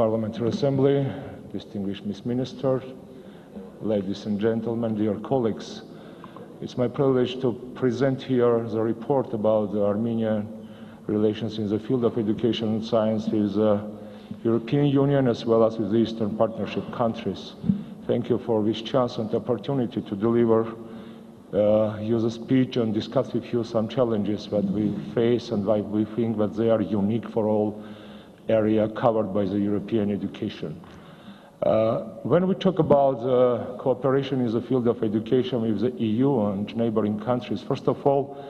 Parliamentary Assembly, distinguished Miss Minister, ladies and gentlemen, dear colleagues, it's my privilege to present here the report about the Armenian relations in the field of education and science with the European Union as well as with the Eastern Partnership countries. Thank you for this chance and opportunity to deliver you the speech and discuss with you some challenges that we face and why we think that they are unique for all area covered by the European education. When we talk about cooperation in the field of education with the EU and neighboring countries, first of all,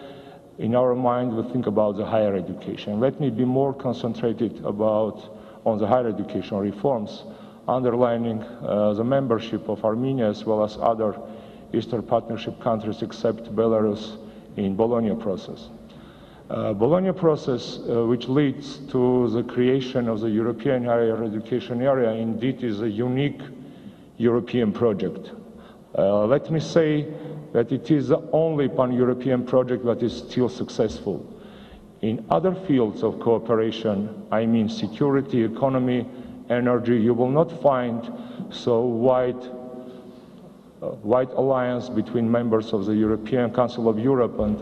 in our mind, we think about the higher education. Let me be more concentrated on the higher education reforms, underlining the membership of Armenia as well as other Eastern Partnership countries except Belarus in Bologna process. Bologna process, which leads to the creation of the European higher education area, indeed is a unique European project. Let me say that it is the only pan-European project that is still successful. In other fields of cooperation, I mean security, economy, energy, you will not find so wide alliance between members of the European Council of Europe and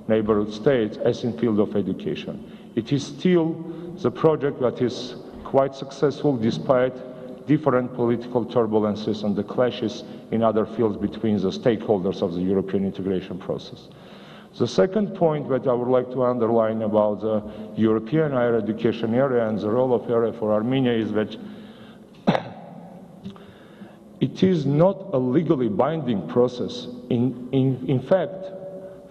neighborhood states as in field of education. It is still the project that is quite successful despite different political turbulences and the clashes in other fields between the stakeholders of the European integration process. The second point that I would like to underline about the European higher education area and the role of area for Armenia is that it is not a legally binding process. In fact,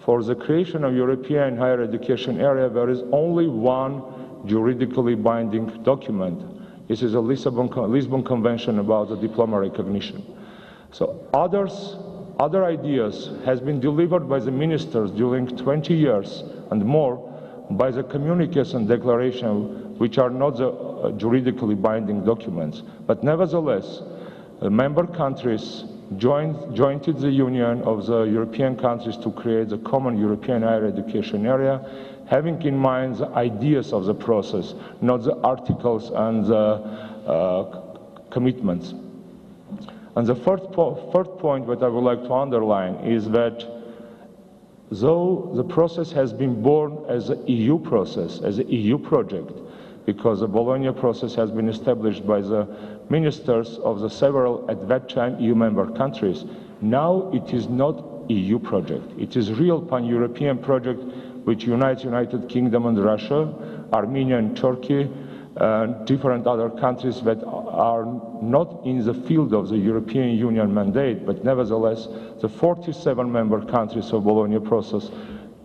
for the creation of European higher education area, there is only one juridically binding document. This is a Lisbon Convention about the diploma recognition. So other ideas has been delivered by the ministers during 20 years and more by the communiques and declaration, which are not the juridically binding documents. But nevertheless, the member countries joined the union of the European countries to create the common European higher education area, having in mind the ideas of the process, not the articles and the commitments. And the third point that I would like to underline is that though the process has been born as an EU process, as an EU project, because the Bologna process has been established by the ministers of the several, at that time, EU member countries. Now it is not EU project. It is real pan-European project which unites United Kingdom and Russia, Armenia and Turkey, and different other countries that are not in the field of the European Union mandate, but nevertheless, the 47 member countries of Bologna process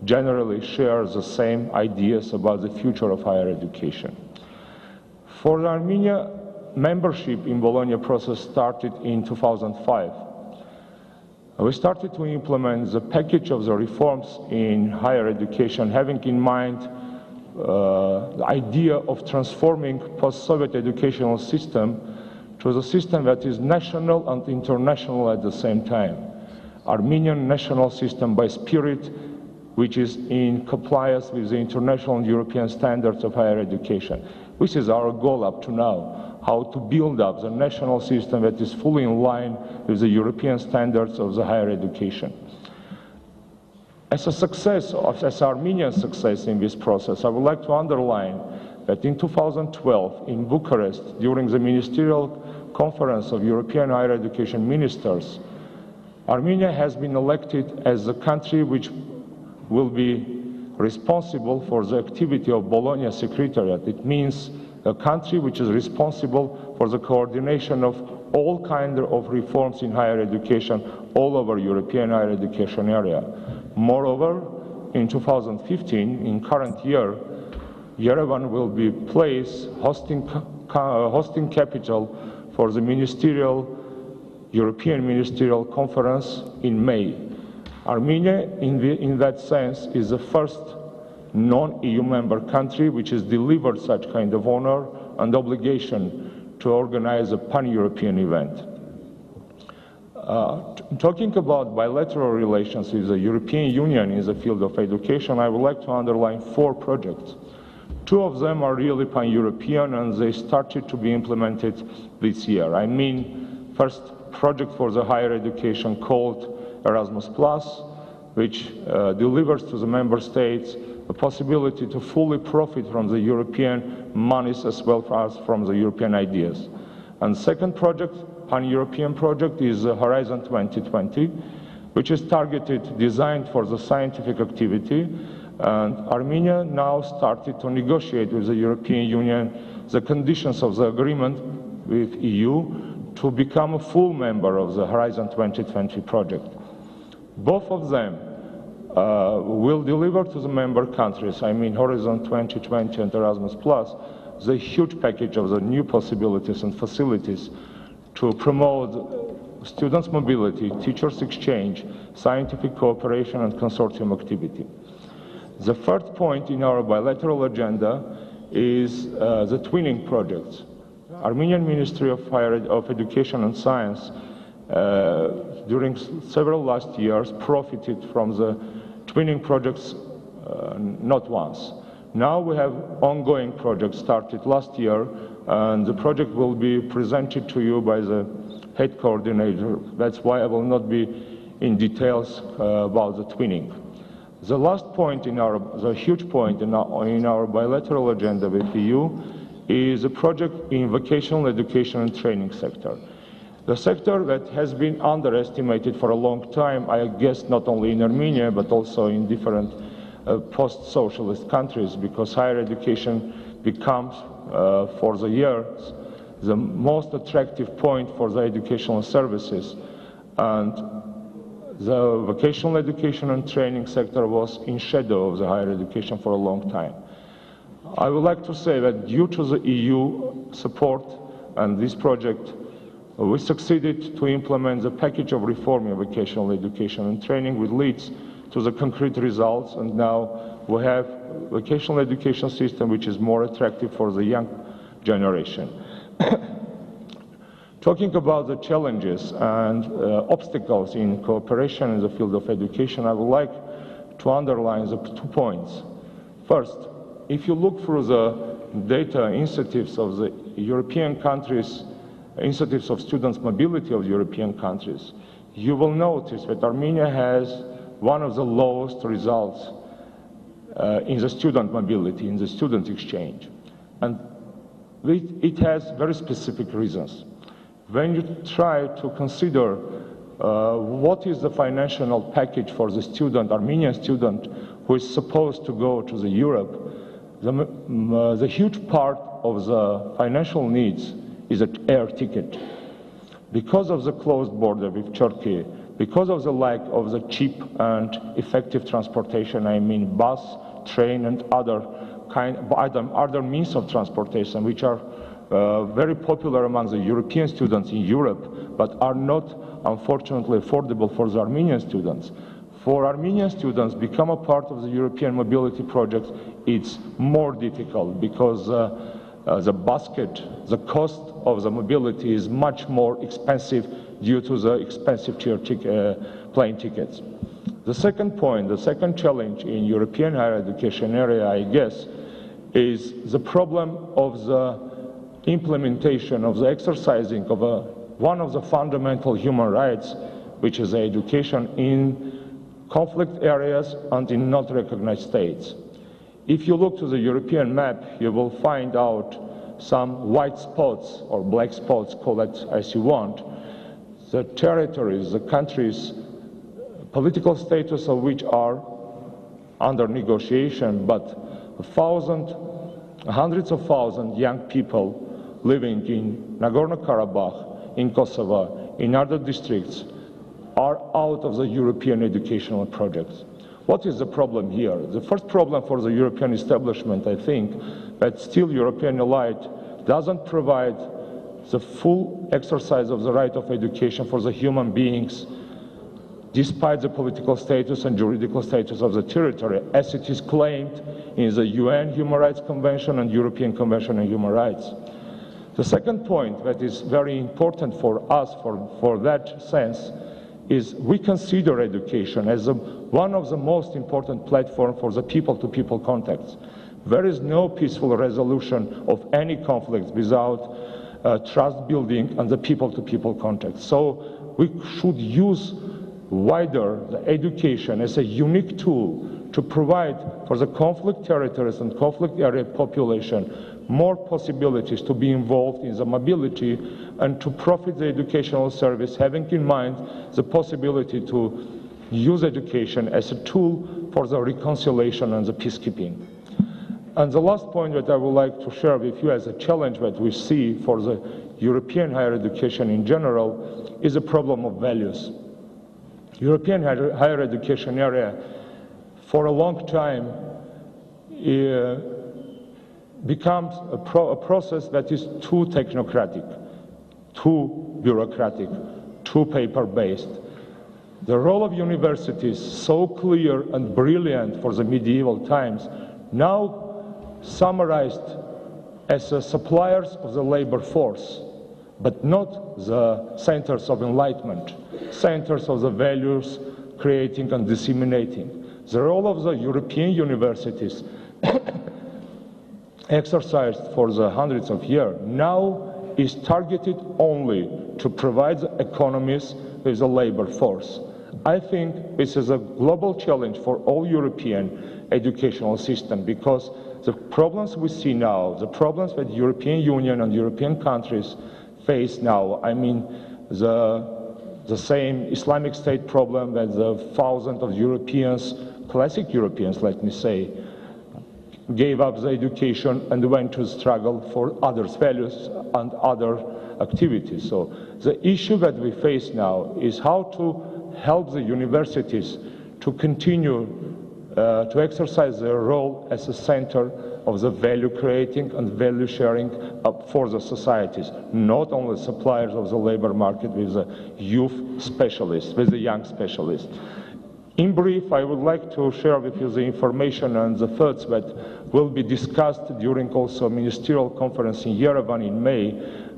generally share the same ideas about the future of higher education. For the Armenia, membership in Bologna process started in 2005. We started to implement the package of the reforms in higher education, having in mind the idea of transforming post-Soviet educational system to the system that is national and international at the same time. Armenian national system by spirit, which is in compliance with the international and European standards of higher education. This is our goal up to now, how to build up the national system that is fully in line with the European standards of the higher education. As a success, as Armenian success in this process, I would like to underline that in 2012 in Bucharest, during the Ministerial Conference of European Higher Education Ministers, Armenia has been elected as the country which will be responsible for the activity of Bologna Secretariat. It means a country which is responsible for the coordination of all kinds of reforms in higher education all over European higher education area. Moreover, in 2015, in current year, Yerevan will be placed hosting capital for the European Ministerial Conference in May. Armenia, in that sense, is the first non-EU member country which has delivered such kind of honor and obligation to organize a pan-European event. Talking about bilateral relations with the European Union in the field of education, I would like to underline 4 projects. Two of them are really pan-European, and they started to be implemented this year. I mean, first project for the higher education called Erasmus+, which delivers to the member states the possibility to fully profit from the European monies as well as from the European ideas. And second project, pan-European project, is Horizon 2020, which is targeted, designed for the scientific activity. And Armenia now started to negotiate with the European Union the conditions of the agreement with EU to become a full member of the Horizon 2020 project. Both of them will deliver to the member countries, I mean Horizon 2020 and Erasmus+, the huge package of the new possibilities and facilities to promote students' mobility, teachers' exchange, scientific cooperation and consortium activity. The third point in our bilateral agenda is the twinning projects. Armenian Ministry of Education and Science during several last years profited from the twinning projects not once. Now we have ongoing projects started last year, and the project will be presented to you by the head coordinator. That's why I will not be in details about the twinning. The last point the huge point in our bilateral agenda with EU is a project in vocational education and training sector. The sector that has been underestimated for a long time, I guess not only in Armenia, but also in different post-socialist countries, because higher education becomes, for the years, the most attractive point for the educational services. And the vocational education and training sector was in shadow of the higher education for a long time. I would like to say that due to the EU support and this project, we succeeded to implement the package of reform in vocational education and training, which leads to the concrete results, and now we have a vocational education system which is more attractive for the young generation. Talking about the challenges and obstacles in cooperation in the field of education, I would like to underline the 2 points. First, if you look through the data initiatives of the European countries, initiatives of students' mobility of European countries, you will notice that Armenia has one of the lowest results in the student mobility, in the student exchange. And it has very specific reasons. When you try to consider what is the financial package for the student, Armenian student, who is supposed to go to the Europe, the huge part of the financial needs is an air ticket. Because of the closed border with Turkey, because of the lack of the cheap and effective transportation, I mean bus, train, and other means of transportation, which are very popular among the European students in Europe, but are not, unfortunately, affordable for the Armenian students. For Armenian students, become a part of the European mobility project, it's more difficult because the basket, the cost of the mobility is much more expensive due to the expensive plane tickets. The second point, the second challenge in European higher education area, I guess, is the problem of the implementation of the exercising of one of the fundamental human rights, which is education, in conflict areas and in not recognized states. If you look to the European map, you will find out some white spots or black spots, call it as you want, the territories, the countries, political status of which are under negotiation, but hundreds of thousands young people living in Nagorno-Karabakh, in Kosovo, in other districts, are out of the European educational projects. What is the problem here? The first problem for the European establishment, I think, that still European elite doesn't provide the full exercise of the right of education for the human beings, despite the political status and juridical status of the territory, as it is claimed in the UN Human Rights Convention and European Convention on Human Rights. The second point that is very important for us, for that sense, is we consider education as one of the most important platforms for the people-to-people contacts. There is no peaceful resolution of any conflict without trust building and the people-to-people contact. So we should use wider the education as a unique tool to provide for the conflict territories and conflict area population more possibilities to be involved in the mobility and to profit the educational service, having in mind the possibility to use education as a tool for the reconciliation and the peacekeeping. And the last point that I would like to share with you as a challenge that we see for the European higher education in general is the problem of values. European higher education area for a long time becomes a process that is too technocratic, too bureaucratic, too paper-based. The role of universities, so clear and brilliant for the medieval times, now summarized as suppliers of the labor force, but not the centers of enlightenment, centers of the values creating and disseminating. The role of the European universities exercised for the hundreds of years now is targeted only to provide the economies with the labor force. I think this is a global challenge for all European educational system, because the problems we see now, the problems that the European Union and European countries face now, I mean the same Islamic State problem that the thousands of Europeans, classic Europeans, let me say, gave up the education and went to struggle for other values and other activities. So the issue that we face now is how to help the universities to continue to exercise their role as a center of the value creating and value sharing for the societies, not only suppliers of the labor market with the youth specialists, with the young specialists. In brief, I would like to share with you the information and the thoughts that will be discussed during also a ministerial conference in Yerevan in May,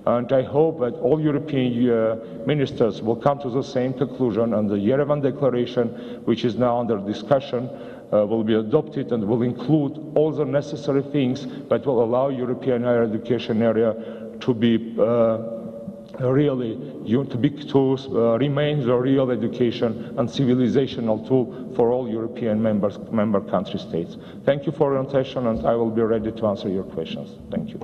and I hope that all European ministers will come to the same conclusion, and the Yerevan Declaration, which is now under discussion, will be adopted and will include all the necessary things that will allow European higher education area to be remain the real education and civilizational tool for all European member country states. Thank you for your attention, and I will be ready to answer your questions. Thank you.